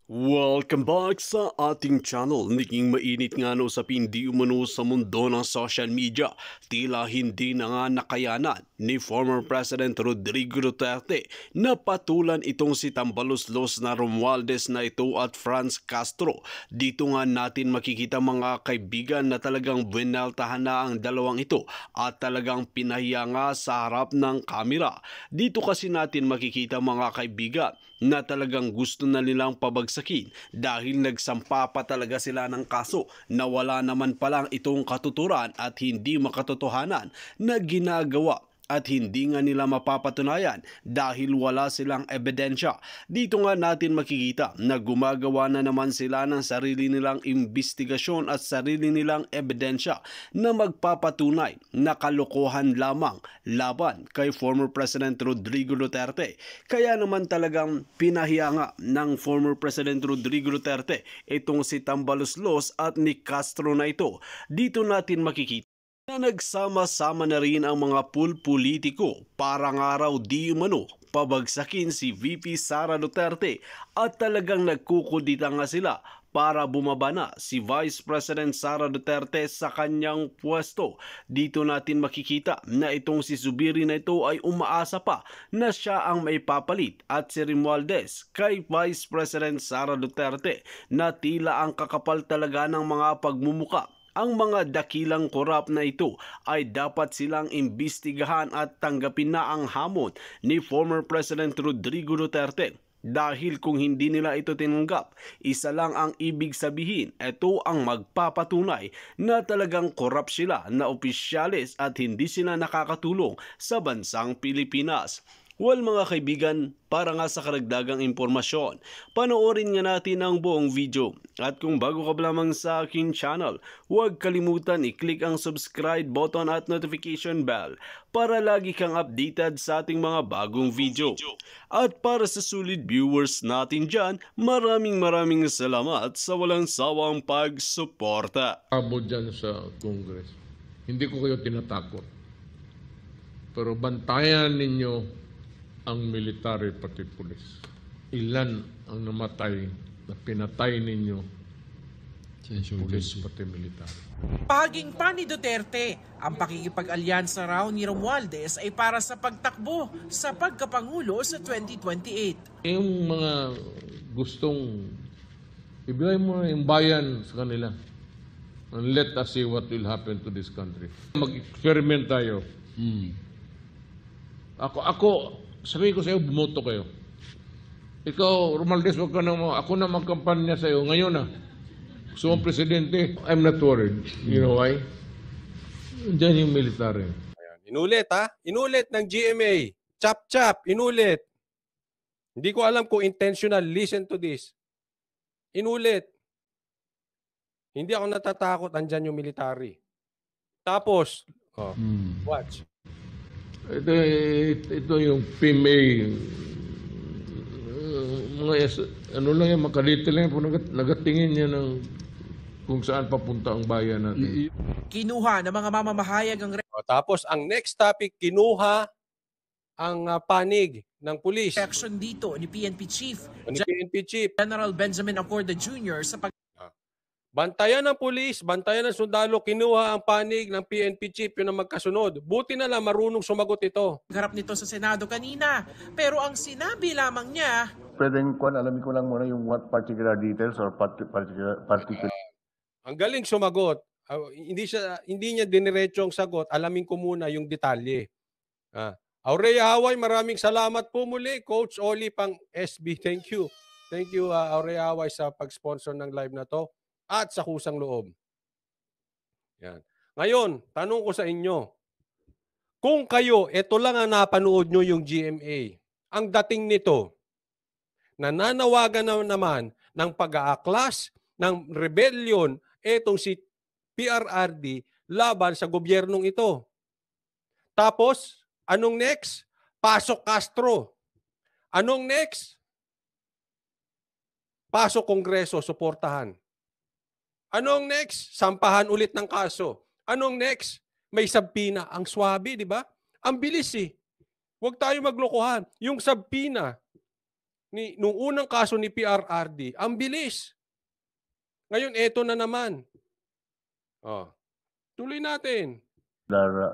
Welcome back sa ating channel. Naging mainit nga na usapin di umano sa mundo ng social media. Tila hindi na nga nakayanan ni former President Rodrigo Duterte na patulan itong si Tambaluslos na Romualdez na ito at Franz Castro. Dito nga natin makikita mga kaibigan na talagang binaltahan na ang dalawang ito at talagang pinahiya nga sa harap ng kamera. Dito kasi natin makikita mga kaibigan na talagang gusto na nilang pabagsakin dahil nagsampa pa talaga sila ng kaso na wala naman palang itong katuturan at hindi makatotohanan na ginagawa at hindi nga nila mapapatunayan dahil wala silang ebidensya. Dito nga natin makikita na gumagawa na naman sila ng sarili nilang investigasyon at sarili nilang ebidensya na magpapatunay na kalokohan lamang laban kay former President Rodrigo Duterte. Kaya naman talagang pinahiya nga ng former President Rodrigo Duterte itong si Tambaluslos at ni Castro na ito. Dito natin makikita na nagsama-sama na rin ang mga politiko para nga raw di umano pabagsakin si VP Sara Duterte at talagang nagkukudita nga sila para bumaba na si Vice President Sara Duterte sa kanyang pwesto. Dito natin makikita na itong si Zubiri na ito ay umaasa pa na siya ang maipapalit at si Romualdez kay Vice President Sara Duterte na tila ang kakapal talaga ng mga pagmumuka. Ang mga dakilang korap na ito ay dapat silang imbestigahan at tanggapin na ang hamon ni former President Rodrigo Duterte. Dahil kung hindi nila ito tinanggap, isa lang ang ibig sabihin, ito ang magpapatunay na talagang korap sila na opisyalis at hindi sila nakakatulong sa bansang Pilipinas. Well mga kaibigan, para nga sa karagdagang impormasyon, panoorin nga natin ang buong video. At kung bago ka lamang sa aking channel, huwag kalimutan i-click ang subscribe button at notification bell para lagi kang updated sa ating mga bagong video. At para sa solid viewers natin dyan, maraming salamat sa walang sawang pagsuporta. Abo dyan sa Congress. Hindi ko kayo tinatakot. Pero bantayan ninyo ang military pati pulis. Ilan ang namatay na pinatay ninyo pulis pati military. Pahaging pa ni Duterte, ang pakikipag-alyansa raw ni Romualdez ay para sa pagtakbo sa pagkapangulo sa 2028. Yung mga gustong ibigay mo yung bayan sa kanila. And let us see what will happen to this country. Mag-experiment tayo. Ako, sabihin ko sa iyo, bumoto kayo. Ikaw, Romualdez, wag ka na mo. Ako na magkampanya sa iyo. Ngayon na. Gusto mong presidente, I'm not worried. You know why? Diyan yung military. Ayan. Inulit ha? Inulit ng GMA. Chap-chap, inulit. Hindi ko alam kung intentional. Listen to this. Inulit. Hindi ako natatakot. Andyan yung military. Tapos, watch. Ito yung PMA. Ano lang yan, makalito lang yan. Nagatingin niya ng kung saan papunta ang bayan natin. Kinuha ng mga mamamahayag ang Tapos, ang next topic, kinuha ang panig ng pulis. reaction dito ni PNP Chief Ni PNP Chief. General Benjamin Acorda Jr. sa Bantayan ng pulis, bantayan ng sundalo, kinuha ang panig ng PNP Chief yun ang magkasunod. Buti na lang marunong sumagot ito. pagharap nito sa Senado kanina. Pero ang sinabi lamang niya, Pwedeng alamin ko lang muna yung what particular details or particular. Ang galing sumagot. Hindi niya diniretso ang sagot. Alamin ko muna yung detalye. Aurea Haway, maraming salamat po muli. Coach Oli pang SB, thank you. Thank you Aurea Haway sa pag-sponsor ng live na to at sa kusang loob. Yan. Ngayon, tanong ko sa inyo. Kung kayo, ito lang ang napanood nyo yung GMA. Ang dating nito, nananawagan na naman ng pag-aaklas, ng rebellion, etong si PRRD laban sa gobyernong ito. Tapos, anong next? Pasok Castro. Anong next? Pasok Kongreso, suportahan. Anong next? Sampahan ulit ng kaso. Anong next? May sabpina. Ang swabe, di ba? Ang bilis eh. Huwag tayo maglokohan. Yung sabpina, nung unang kaso ni PRRD, ang bilis. Ngayon, eto na naman. Oh, tuloy natin.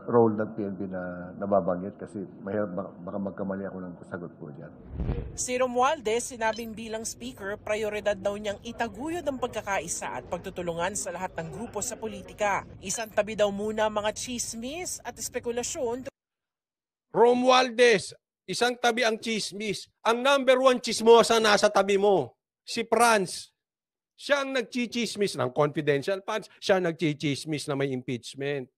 role ng PNP na nababanggit kasi mahirap baka magkamali ako ng sagot po dyan. Si Romualdez sinabing bilang speaker, prioridad daw niyang itaguyod ang pagkakaisa at pagtutulungan sa lahat ng grupo sa politika. Isang tabi daw muna mga chismis at espekulasyon. Romualdez, isang tabi ang chismis. Ang number one chismosa nasa tabi mo, si Franz. Siya ang nagchichismis ng confidential funds. Siya ang nagchichismis na may impeachment.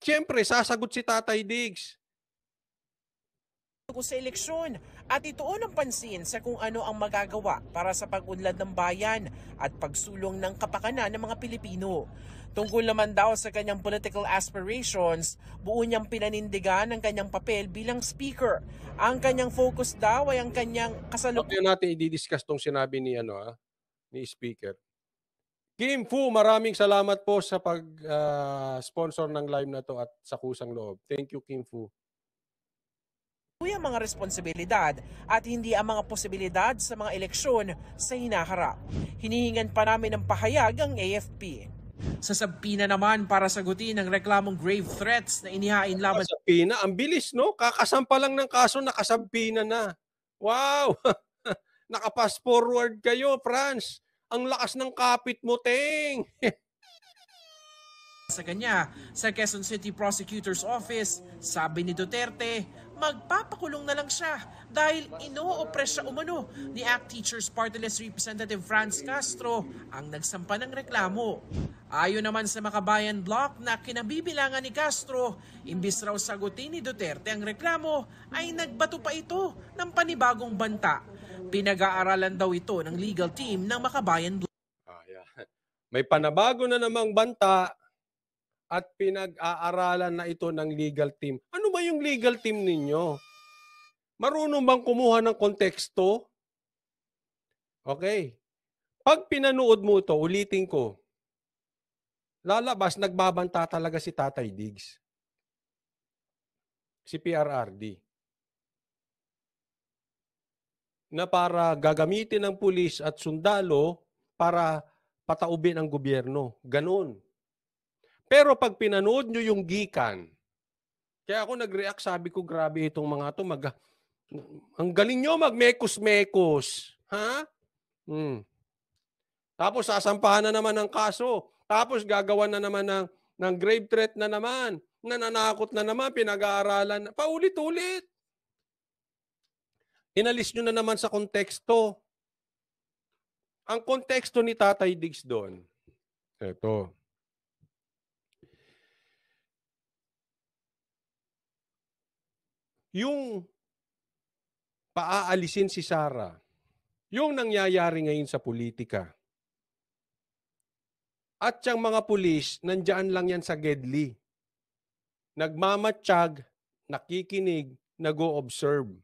Siyempre, sasagot si Tatay Diggs. Sa eleksyon at ituon ang pansin sa kung ano ang magagawa para sa pag-unlad ng bayan at pagsulong ng kapakanan ng mga Pilipino. Tungkol naman daw sa kanyang political aspirations, buo niyang pinanindigan ang kanyang papel bilang speaker. Ang kanyang focus daw ay ang kanyang kasalukuyan. Natin i-discuss tong sinabi ni ni speaker. Kim Fu, maraming salamat po sa pag-sponsor ng live na to at sa kusang loob. Thank you, Kim Fu. Ang mga responsibilidad at hindi ang mga posibilidad sa mga eleksyon sa hinaharap. Hinihingan pa namin ng pahayag ang AFP. Sa sabpina naman para sagutin ang reklamong grave threats na inihain laban sa Kasabpina, ang bilis, no? Kakasampa lang ng kaso, nakasabpina na. Wow! Nakapass forward kayo, Franz. Ang lakas ng kapit mo, Teng. sa kanya sa Quezon City Prosecutor's Office, sabi ni Duterte, magpapakulong na lang siya dahil ino-oppress siya umano ni ACT Teachers Party List Representative Franz Castro ang nagsampa ng reklamo. Ayon naman sa Makabayan Block na kinabibilangan ni Castro, imbis raw sagutin ni Duterte ang reklamo, ay nagbato pa ito ng panibagong banta. Pinag-aaralan daw ito ng legal team ng Makabayan Block. May panabago na namang banta at pinag-aaralan na ito ng legal team. Ano ba yung legal team ninyo? Marunong bang kumuha ng konteksto? Okay. Pag pinanood mo ito, ulitin ko, lalabas, nagbabanta talaga si Tatay Diggs. Si PRRD. Na para gagamitin ng pulis at sundalo para pataubin ang gobyerno. Ganon. Pero pag pinanood nyo yung gikan, kaya ako nag-react, sabi ko, grabe itong mga to, ang galing nyo magmekos-mekos. Ha? Tapos sasampahan na naman ng kaso. Tapos gagawa na naman ng grave threat na naman. Nananakot na naman, pinag-aaralan. Paulit-ulit. Inalis nyo na naman sa konteksto. Ang konteksto ni Tatay Diggs doon, eto. Yung paaalisin si Sara, yung nangyayari ngayon sa politika. At yung mga pulis, nandyan lang yan sa Gedli. Nagmamatsyag, nakikinig, nag-o-observe.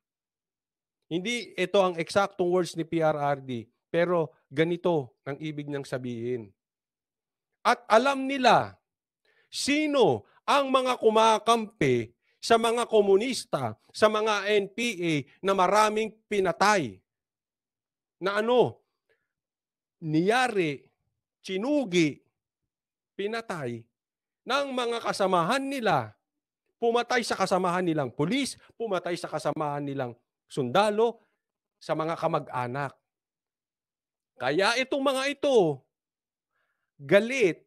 Hindi ito ang eksaktong words ni PRRD, pero ganito ang ibig niyang sabihin. At alam nila sino ang mga kumakampi sa mga komunista, sa mga NPA na maraming pinatay. Na niyari, chinugi, pinatay ng mga kasamahan nila. Pumatay sa kasamahan nilang pulis, pumatay sa kasamahan nilang sundalo, sa mga kamag-anak. Kaya itong mga ito, galit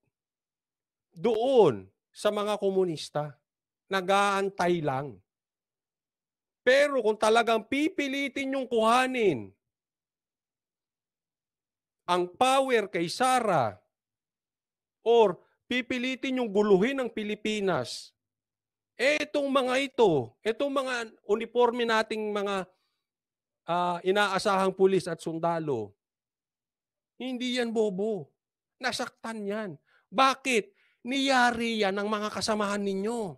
doon sa mga komunista. Nag-aantay lang. Pero kung talagang pipilitin yung kuhanin ang power kay Sara or pipilitin yung guluhin ng Pilipinas, etong mga ito, etong mga uniforme nating mga inaasahang pulis at sundalo, hindi yan bobo. Nasaktan yan. Bakit? Niyari yan ng mga kasamahan ninyo.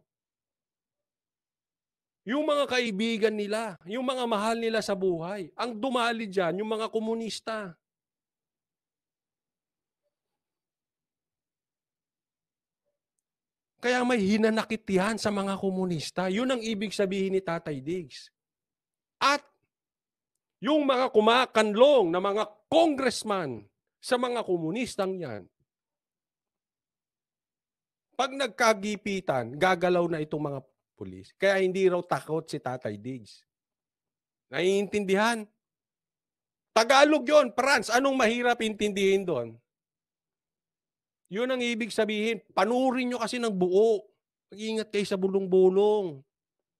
Yung mga kaibigan nila, yung mga mahal nila sa buhay, ang dumali dyan, yung mga komunista. Kaya may hinanakit yan sa mga komunista. Yun ang ibig sabihin ni Tatay Diggs. At Yung mga kumakanlong na mga congressman sa mga komunistang yan, pag nagkagipitan, gagalaw na itong mga pulis. Kaya hindi raw takot si Tatay Diggs. Naiintindihan? Tagalog yon, Franz. Anong mahirap intindihin doon? Yun ang ibig sabihin. Panurin nyo kasi ng buo. Mag-ingat kayo sa bulong-bulong.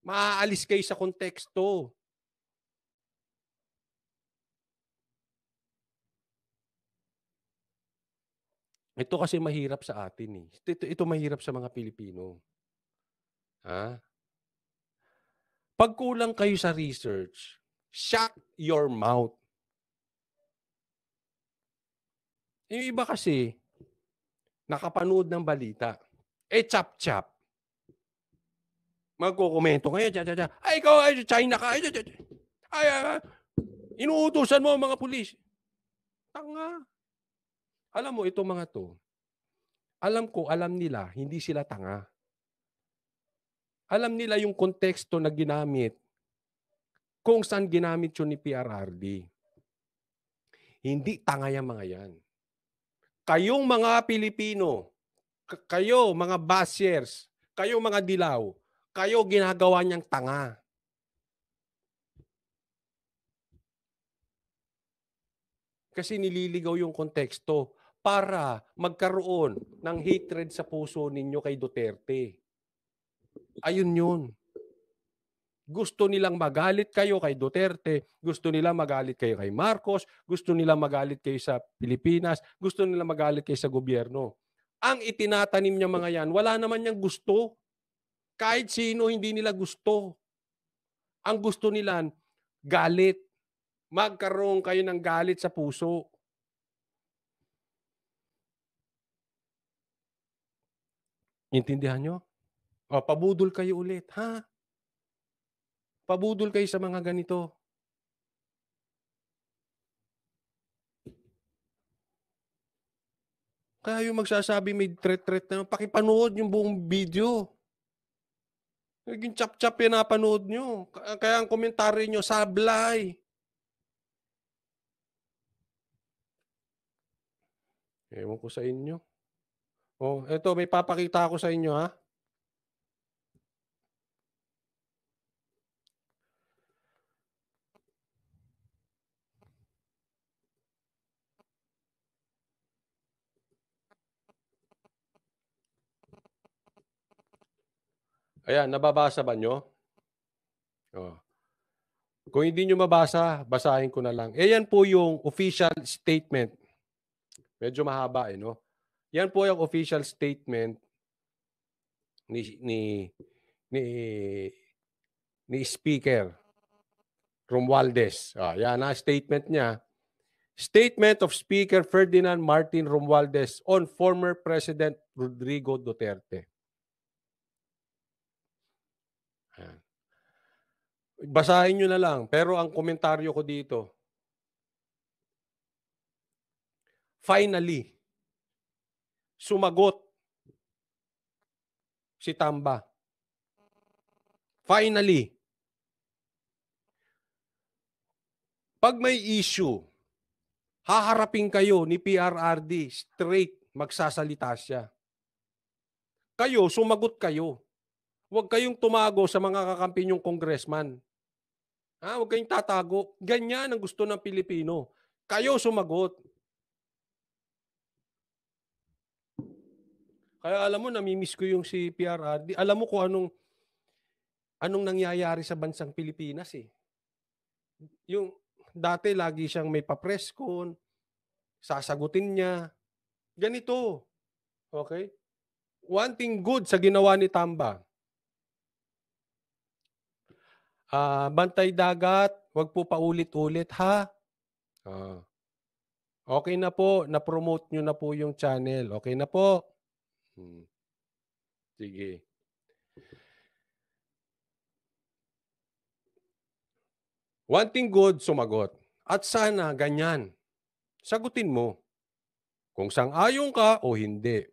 Maaalis kayo sa konteksto. Ito kasi mahirap sa atin eh. Ito mahirap sa mga Pilipino. Ha? Pag kulang kayo sa research, shut your mouth. Yung iba kasi, nakapanood ng balita. Chap-chap. Magkukomento kayo. Ay, ikaw, ay, China ka. Ay, inuutusan mo ang mga pulis. Tanga. Alam mo, itong mga to, alam nila, hindi sila tanga. Alam nila yung konteksto na ginamit kung saan ginamit yun ni PRRD. Hindi tanga yung mga yan. Kayong mga Pilipino, kayo mga bashers, kayo mga dilaw, kayo ginagawa niyang tanga. Kasi nililigaw yung konteksto para magkaroon ng hatred sa puso ninyo kay Duterte. Ayun yun. Gusto nilang magalit kayo kay Duterte, gusto nilang magalit kayo kay Marcos, gusto nilang magalit kayo sa Pilipinas, gusto nilang magalit kayo sa gobyerno. Ang itinatanim niya mga yan, wala naman niyang gusto. Kahit sino hindi nila gusto. Ang gusto nila, galit. Magkaroon kayo ng galit sa puso. Intindihan nyo? O, pabudol kayo ulit, ha? Pabudol kayo sa mga ganito. Kaya yung magsasabi may threat na, pakipanood yung buong video. Naging chap-chap yung napanood nyo. Kaya ang komentaryo nyo, sablay. Ewan ko sa inyo. Oh, eto, may papakita ako sa inyo, ha? Ayan, nababasa ba nyo? Oh. Kung hindi nyo mabasa, basahin ko na lang. Yan po yung official statement. Medyo mahaba no? Yan po yung official statement ni Speaker Romualdez. Yan na statement niya. Statement of Speaker Ferdinand Martin Romualdez on former President Rodrigo Duterte. Yan. Basahin nyo na lang. Pero ang komentaryo ko dito, finally, sumagot si Tamba. Finally, pag may issue, haharapin kayo ni PRRD, straight, magsasalita siya. Kayo, sumagot kayo. Huwag kayong tumago sa mga kakampi niyong congressman. Huwag kayong tatago. Ganyan ang gusto ng Pilipino. Kayo sumagot. Kaya alam mo, namimiss ko yung si PRRD. Alam mo kung anong nangyayari sa bansang Pilipinas eh. Yung dati lagi siyang may pa-press con, sasagutin niya. Ganito. Okay? One thing good sa ginawa ni Tamba. Bantay dagat, wag po paulit-ulit ha. Okay na po, na-promote nyo na po yung channel. Okay na po. Sige. One thing good, sumagot. At sana ganyan. Sagutin mo. Kung sang-ayon ka o hindi.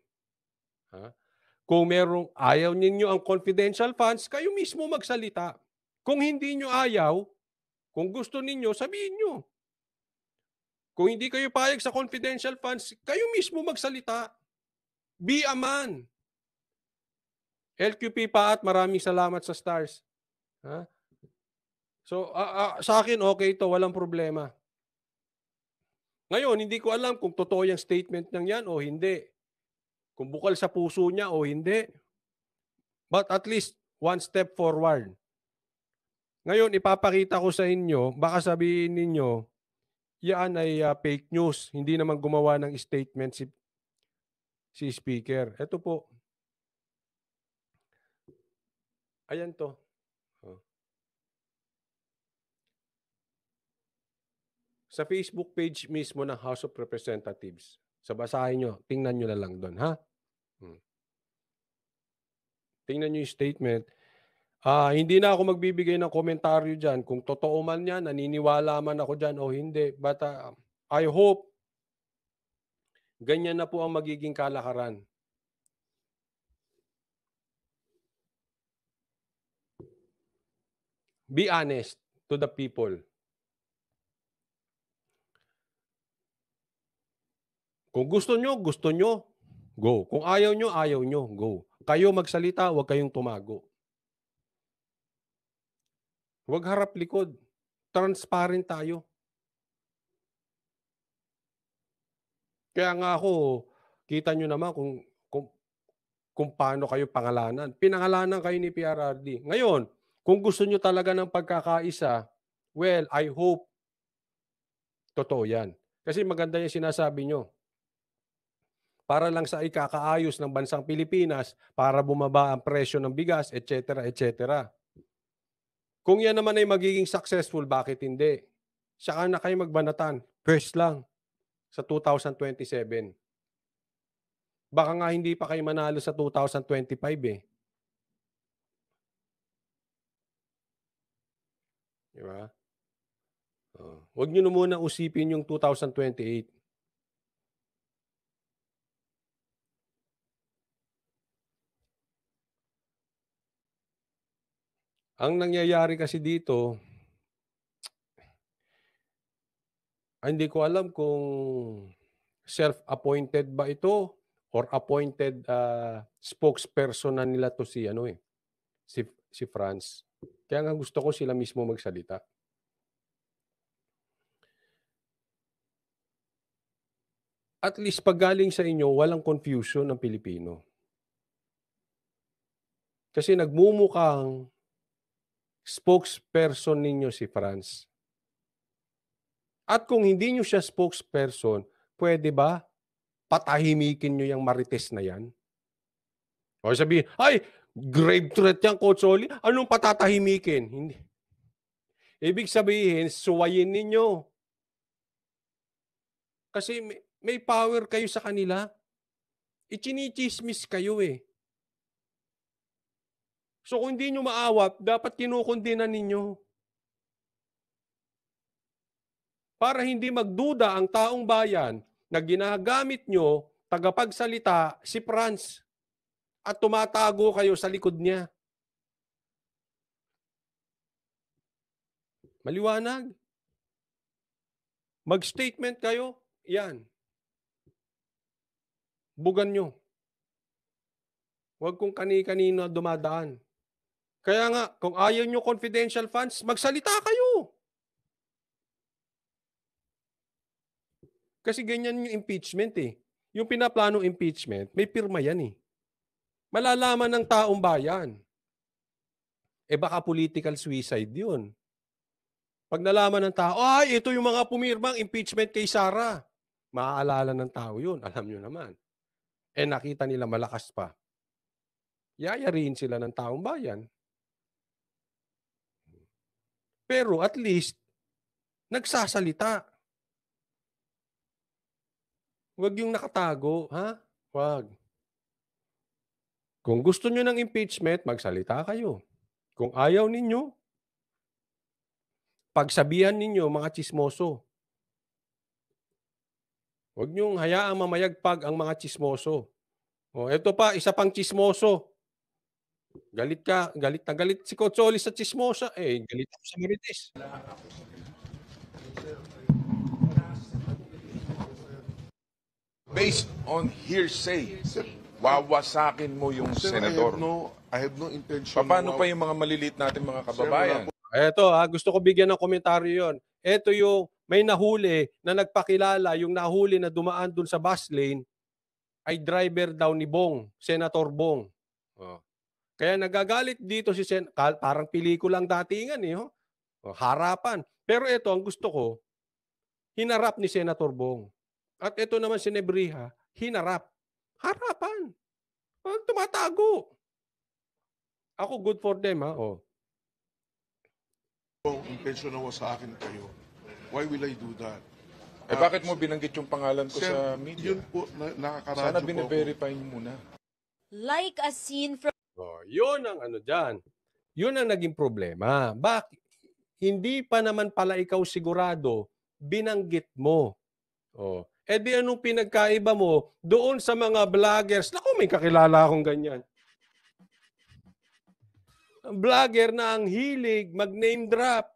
Kung merong ayaw ninyo ang confidential funds, kayo mismo magsalita. Kung hindi nyo ayaw, Kung gusto ninyo, sabihin nyo. Kung hindi kayo payag sa confidential funds, kayo mismo magsalita. Be a man. LQP pa at maraming salamat sa stars. Ha? So, sa akin, okay ito. Walang problema. Ngayon, hindi ko alam kung totoo yung statement niyang yan o hindi. Kung bukal sa puso niya o hindi. But at least, one step forward. Ngayon, ipapakita ko sa inyo, baka sabihin ninyo, yan ay fake news. Hindi naman gumawa ng statement si speaker. Ito po. Ayan to. Sa Facebook page mismo ng House of Representatives. Sa basahin nyo, tingnan nyo na lang doon, ha? Tingnan nyo yung statement. Hindi na ako magbibigay ng komentaryo dyan. Kung totoo man yan, naniniwala man ako dyan o hindi. But I hope ganyan na po ang magiging kalakaran. Be honest to the people. Kung gusto nyo, go. Kung ayaw nyo, go. Kayo magsalita, huwag kayong tumago. Huwag harap likod. Transparent tayo. Kaya nga ako, kita nyo naman kung paano kayo pangalanan. Pinangalanan kayo ni PRRD. Ngayon, kung gusto nyo talaga ng pagkakaisa, well, I hope totoo yan. Kasi maganda yung sinasabi nyo. Para lang sa ikakaayos ng bansang Pilipinas, para bumaba ang presyo ng bigas, etc., etc. Kung yan naman ay magiging successful, bakit hindi? Saka na kayo magbanatan. First lang sa 2027. Baka nga hindi pa kayo manalo sa 2025 eh. Diba? Huwag nyo na muna usipin yung 2028. Ang nangyayari kasi dito, hindi ko alam kung self-appointed ba ito or appointed spokesperson na nila to si Franz. Kaya nga gusto ko sila mismo magsalita. At least pag galing sa inyo, walang confusion ng Pilipino. Kasi nagmumukhang spokesperson ninyo si Franz. At kung hindi nyo siya spokesperson, pwede ba patahimikin nyo yung marites na yan? O sabihin, ay, grave threat yan, Coach Oli. Anong patatahimikin? Hindi. Ibig sabihin, suwayin ninyo. Kasi may power kayo sa kanila. Ichinichismis kayo eh. So kung hindi nyo maawat, dapat kinukundinan ninyo. Para hindi magduda ang taong bayan na ginagamit nyo, tagapagsalita, si Franz. At tumatago kayo sa likod niya. Maliwanag. Mag-statement kayo, yan. Bugan nyo. Huwag kung kani-kanino dumadaan. Kaya nga, kung ayaw nyo confidential funds, magsalita kayo. Kasi ganyan yung impeachment eh. Yung pinaplanong impeachment, may pirma yan eh. Malalaman ng taong bayan. Baka political suicide yun. Pag nalaman ng tao, ay, ito yung mga pumirmang impeachment kay Sara. Maaalala ng tao yun. Alam nyo naman. Nakita nila malakas pa. Yayariin sila ng taong bayan. Pero at least, nagsasalita. Huwag yung nakatago, ha? Huwag. Kung gusto nyo ng impeachment, magsalita kayo. Kung ayaw ninyo, pagsabihan ninyo mga tsismoso. Huwag nyong hayaang mamayagpag ang mga tsismoso. Ito pa, isa pang tsismoso. Galit ka, galit na galit si Coach Oli sa Chismosa, eh, galit ako sa Marites. Based on hearsay, wawasakin mo yung Sir, senador. I have no intention. Paano pa yung mga maliliit natin mga kababayan? Eto gusto ko bigyan ng komentaryo yon. Eto yung may nahuli na nagpakilala, yung nahuli na dumaan dun sa bus lane ay driver daw ni Bong, Senator Bong. Oh. Kaya nagagalit dito si parang pelikulang datingan eh. Oh. Oh, harapan. Pero ito, ang gusto ko, hinarap ni Senator Bong. At ito naman si Nebriha, hinarap. Harapan. Oh, tumatago. Ako good for them ha. Oh. Intention na sa akin kayo. Why will I do that? Eh bakit mo binanggit yung pangalan ko Sir, sa media? yun po, nakakaradyo Sana po ako. bine-verify niyo muna. Like a scene from Oh, yun ang ano dyan. Yun ang naging problema. Bakit? Hindi pa naman pala ikaw sigurado, binanggit mo. Oh. Eh di anong pinagkaiba mo doon sa mga vloggers? Naku, may kakilala akong ganyan. Vlogger na ang hilig mag-name drop.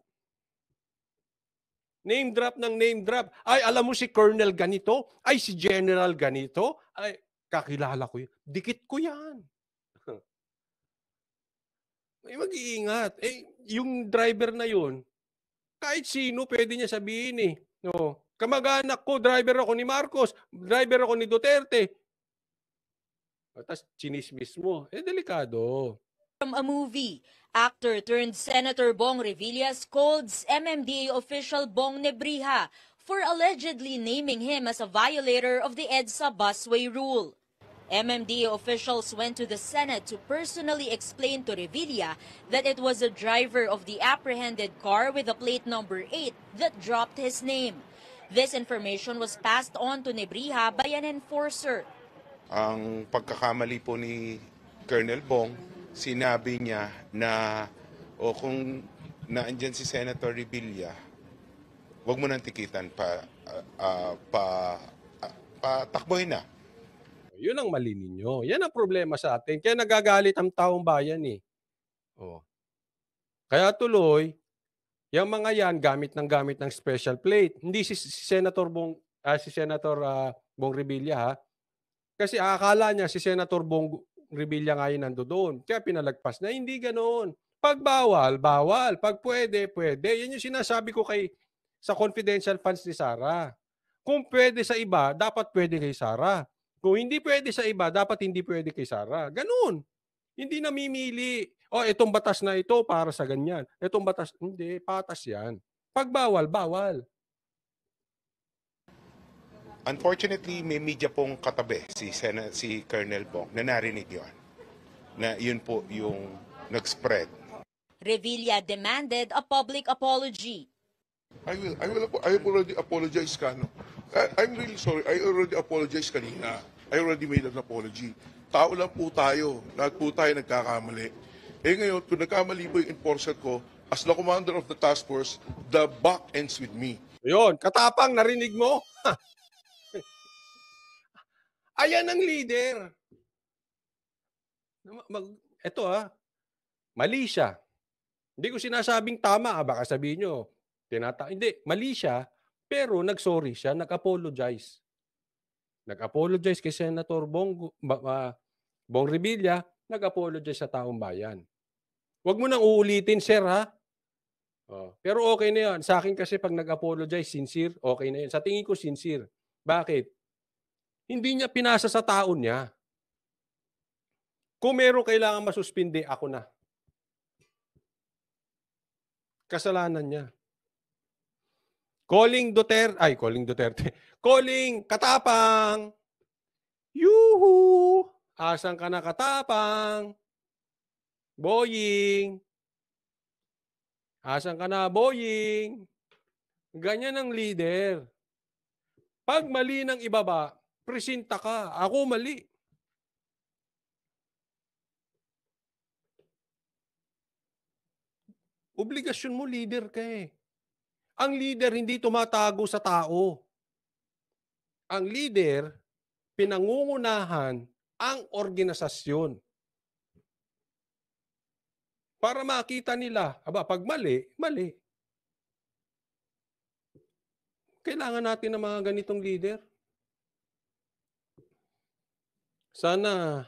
Name drop ng name drop. Ay, alam mo si Colonel ganito? Ay, si General ganito? Ay, kakilala ko yun. Dikit ko yan. Ay, mag-iingat. Eh, yung driver na yun, kahit sino pwede niya sabihin eh. No. Kamag-anak ko, driver ako ni Marcos, driver ako ni Duterte. Tapos chinismis mo. Eh, delikado. a movie. Actor turned Senator Bong Revilla scolds MMDA official Bong Nebriha for allegedly naming him as a violator of the EDSA busway rule. MMDA officials went to the Senate to personally explain to Revilla that it was the driver of the apprehended car with the plate number 8 that dropped his name. This information was passed on to Nebriha by an enforcer. Ang pagkakamali po ni Colonel Bong, sinabi niya na kung naandyan si Senator Revilla, wag mo nang tikitan, patakbuhin na. Yun ang mali ninyo. Yan ang problema sa atin. Kaya nagagalit ang taong bayan eh. Oh. Kaya tuloy, yung mga yan gamit ng special plate. Hindi si Senator Bong Revilla ha. Kasi akala niya si Senator Bong Revilla nga yun nandoon. Kaya pinalagpas na. Hindi ganoon. Pag bawal, bawal. Pag pwede, pwede. Yan yung sinasabi ko sa confidential funds ni Sara. Kung pwede sa iba, dapat pwede kay Sara. Kung hindi pwede sa iba, dapat hindi pwede kay Sara. Ganun. Hindi namimili. O, itong batas na ito para sa ganyan. Itong batas, hindi. Patas yan. Pag bawal, bawal. Unfortunately, may media pong katabi si Colonel Bong na narinig yun. Na yun po yung nag-spread. Revilla demanded a public apology. I have already apologized, Kano. I'm really sorry. I already apologized kanina. I already made an apology. Tao lang po tayo. Lahat po tayo nagkakamali. Eh ngayon, kung nagkamali po yung enforcer ko, as the commander of the task force, the buck ends with me. Yun, katapang, narinig mo? Ayan ang leader. Ito mali siya. Hindi ko sinasabing tama, baka sabihin nyo, hindi, mali siya, pero nag-sorry siya, nag-apologize. Nag-apologize kay Senator Bong Revilla, nag-apologize sa taong bayan. Huwag mo nang uulitin, sir, ha? Pero okay na yan. Sa akin kasi pag nag-apologize, sincere, okay na yan. Sa tingin ko, sincere. Bakit? Hindi niya pinasa sa taon niya. Kung meron kailangan masuspindi, ako na. Kasalanan niya. Calling Katapang. Yuhu! Asan ka na, Katapang? Boying. Asan ka na, Boying? Ganyan ang leader. Pag mali ng ibaba, presenta ka. Ako mali. Obligasyon mo, leader ka eh. Ang leader hindi tumatago sa tao. Ang leader, pinangungunahan ang organisasyon. Para makita nila, pag mali, mali. Kailangan natin ng mga ganitong leader. Sana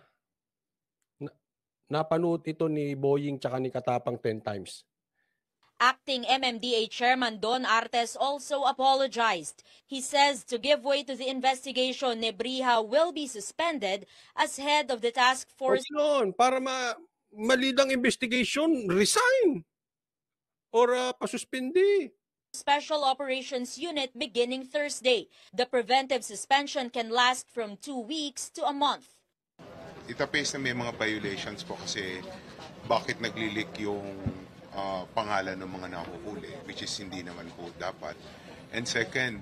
napanood ito ni Boying tsaka ni Katapang 10 times. Acting MMDA Chairman Don Artes also apologized. He says to give way to the investigation, Nebrija will be suspended as head of the task force. Noon, para malidang investigation, resign or pasuspindi. Special Operations Unit beginning Thursday. The preventive suspension can last from 2 weeks to a month. Itapes na may mga violations po kasi bakit naglilik yung pangalan ng mga nahuhuli, which is hindi naman po dapat. And second,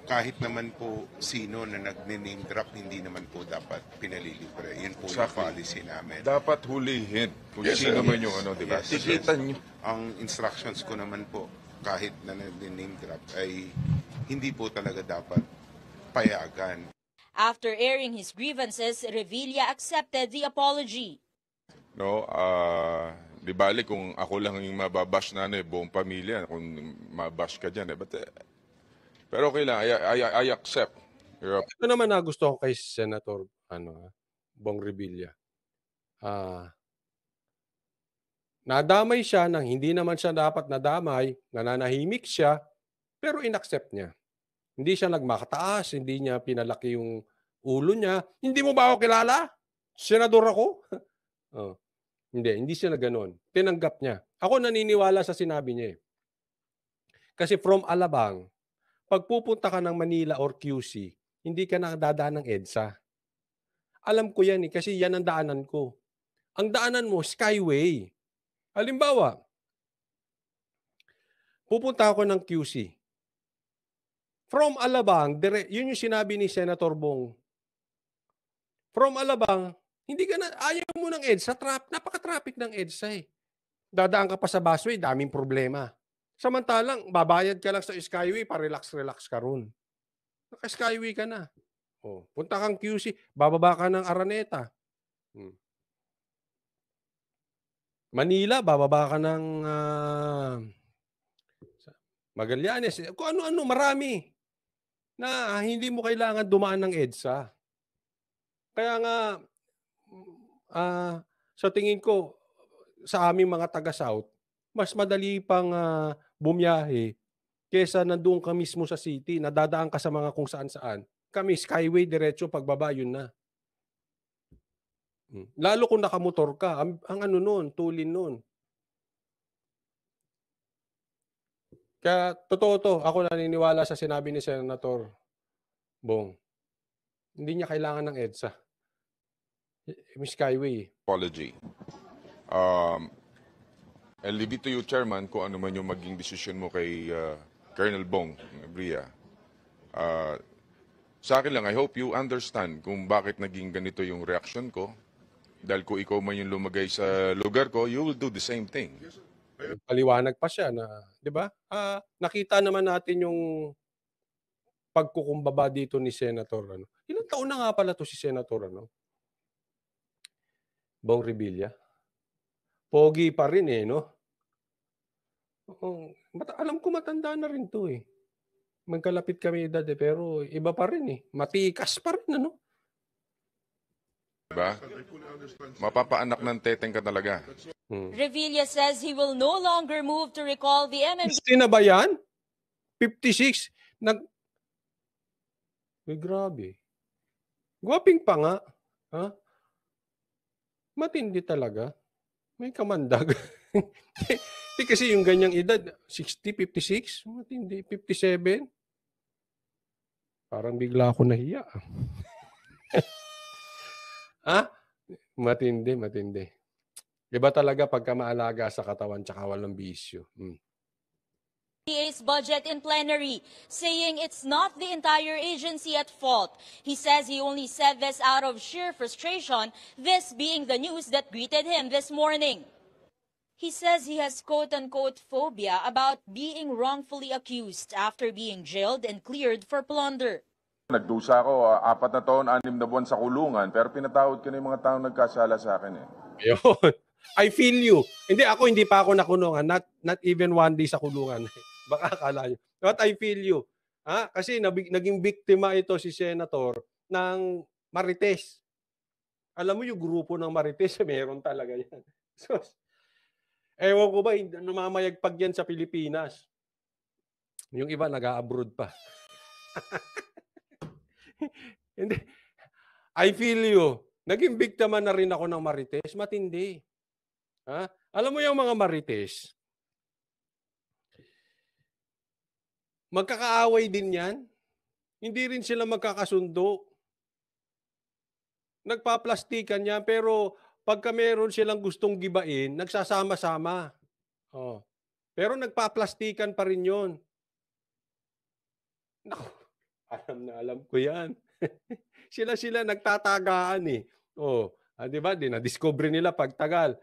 kahit naman po sino na nag-name drop, hindi naman po dapat pinalilibre. Yun po yung policy namin. Dapat hulihin kung sino man yung ano, di ba? Yes, tikitan nyo. Ang instructions ko naman po, kahit na nag-name drop, ay hindi po talaga dapat payagan. After airing his grievances, Revilla accepted the apology. No, di bali kung ako lang yung mababash na buong pamilya, kung mabash ka dyan. Pero okay lang, I accept. Ito naman nagustuhan ko kay Senator Bong Revilla. Nadamay siya nang hindi naman siya dapat nadamay, nananahimik siya, pero inaccept niya. Hindi siya nagmakataas, hindi niya pinalaki yung ulo niya. Hindi mo ba ako kilala? Senador ako? Hindi siya na ganoon. Tinanggap niya. Ako naniniwala sa sinabi niya. Kasi from Alabang, pag pupunta ka ng Manila or QC, hindi ka nakadadaan ng EDSA. Alam ko yan kasi yan ang daanan ko. Ang daanan mo, Skyway. Halimbawa, pupunta ako ng QC. From Alabang, yun yung sinabi ni Senator Bong. From Alabang, hindi ka na, ayaw mo ng EDSA, napaka-traffic ng EDSA eh. Dadaan ka pa sa busway, daming problema. Samantalang, babayad ka lang sa Skyway, pa-relax-relax ka ron. Naka-Skyway ka na. Punta kang QC, bababa ka ng Araneta. Manila, bababa ka ng Magallanes. Kung ano-ano, marami na hindi mo kailangan dumaan ng EDSA. Kaya nga, sa tingin ko, sa aming mga taga-South, mas madali pang bumiyahe kesa nandoon ka mismo sa city, nadadaan ka sa mga kung saan-saan. Kami, Skyway, diretso, pagbaba, yun na. Lalo kung nakamotor ka, ang ano nun, tulin nun. Kaya, totoo to, ako naniniwala sa sinabi ni Senator Bong. Hindi niya kailangan ng EDSA. Skyway. Apology. I'll leave it to you, Chairman, kung ano man yung maging desisyon mo kay Colonel Bong Nebrija. Sa akin lang, I hope you understand kung bakit naging ganito yung reaction ko. Dahil kung ikaw man yung lumagay sa lugar ko, you will do the same thing. Paliwanag pa siya na, di ba? Nakita naman natin yung pagkukumbaba dito ni Senator. Ilang taon na nga pala to si Senator Bong Revilla. Pogi pa rin no? Alam ko matanda na rin to Magkalapit kami edad pero iba pa rin Matikas pa rin Diba? Mapapaanak ng teteng ka talaga. Revilla says he will no longer move to recall the MMDA. Sina ba yan? 56? Grabe. Gwaping pa nga. Matindi talaga. May kamandag. Kasi yung ganyang edad, 60, 56, matindi, 57. Parang bigla ako nahiya. Matindi. Iba talaga pagka maalaga sa katawan tsaka walang bisyo. MMDA's budget in plenary, saying it's not the entire agency at fault. He says he only said this out of sheer frustration, this being the news that greeted him this morning. He says he has quote-unquote phobia about being wrongfully accused after being jailed and cleared for plunder. Nagdusa ako, 4 na taon, 6 na buwan sa kulungan, pero pinatawad ko na yung mga taong nagkasala sa akin Yun. I feel you. Hindi pa ako nakulungan. Not even one day sa kulungan. Baka akala nyo. But I feel you. Kasi naging biktima ito si Senator ng Marites. Alam mo yung grupo ng Marites, meron talaga yan. So, ewan ko ba, namamayagpag yan sa Pilipinas. Yung iba nag-a-abroad pa. Hindi. I feel you. Naging biktima na rin ako ng Marites. Matindi. Alam mo yung mga Marites, magkakaaway din yan. Hindi rin sila magkakasundo. Nagpaplastikan yan, pero pagka meron silang gustong gibain, nagsasama-sama. Pero nagpaplastikan pa rin yun. Naku, alam ko yan. Sila nagtatagaan eh. Di ba? Na-discover nila pagtagal.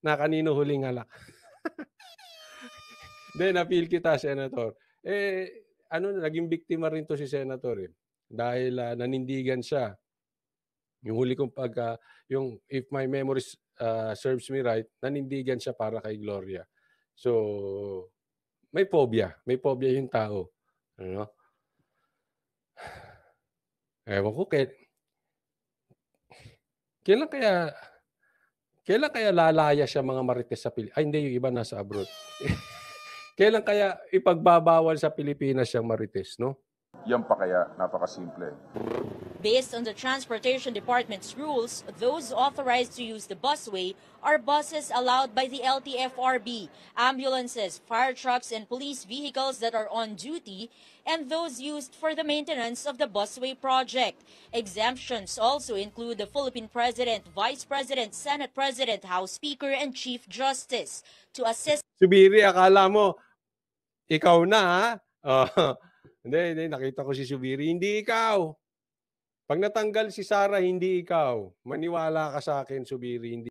Na kanino huling halak. Na-feel kita, Senator. Naging biktima rin to si Senator eh. Dahil nanindigan siya. Yung huli kong if my memory serves me right, nanindigan siya para kay Gloria. So, may phobia. May phobia yung tao. Ano? Ewan ko, kailan kaya lalaya siya mga Marites sa Pilipinas? Ay, hindi, yung iba nasa abroad. Kailan kaya ipagbabawal sa Pilipinas siyang Marites, no? Yan pa kaya, napakasimple. Based on the Transportation Department's rules, those authorized to use the busway are buses allowed by the LTFRB, ambulances, fire trucks, and police vehicles that are on duty, and those used for the maintenance of the busway project. Exemptions also include the Philippine President, Vice President, Senate President, House Speaker, and Chief Justice to assist. Subiri, akala mo, ikaw na ha? Hindi, nakita ko si Subiri. Hindi ikaw. Pag natanggal si Sara, hindi ikaw. Maniwala ka sa akin, Subiri. Hindi.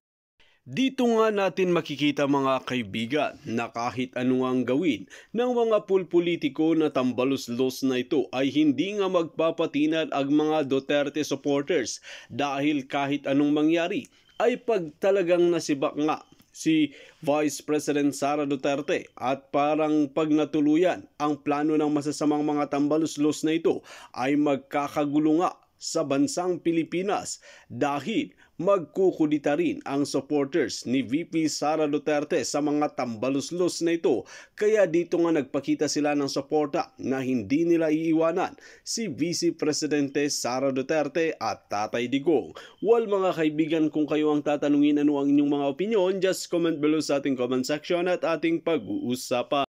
Dito nga natin makikita mga kaibigan na kahit ano ang gawin ng mga pulpolitiko na tambaluslos na ito ay hindi nga magpapatinag ang mga Duterte supporters dahil kahit anong mangyari ay pag talagang nasibak nga si Vice President Sara Duterte at parang pag natuluyan ang plano ng masasamang mga tambaluslos na ito ay magkakagulo nga sa bansang Pilipinas dahil magkukulita rin ang supporters ni VP Sara Duterte sa mga tambaluslos na ito. Kaya dito nga nagpakita sila ng suporta na hindi nila iiwanan si Vice Presidente Sara Duterte at Tatay Digong. Well mga kaibigan, kung kayo ang tatanungin ano ang inyong mga opinion, just comment below sa ating comment section at ating pag-uusapan.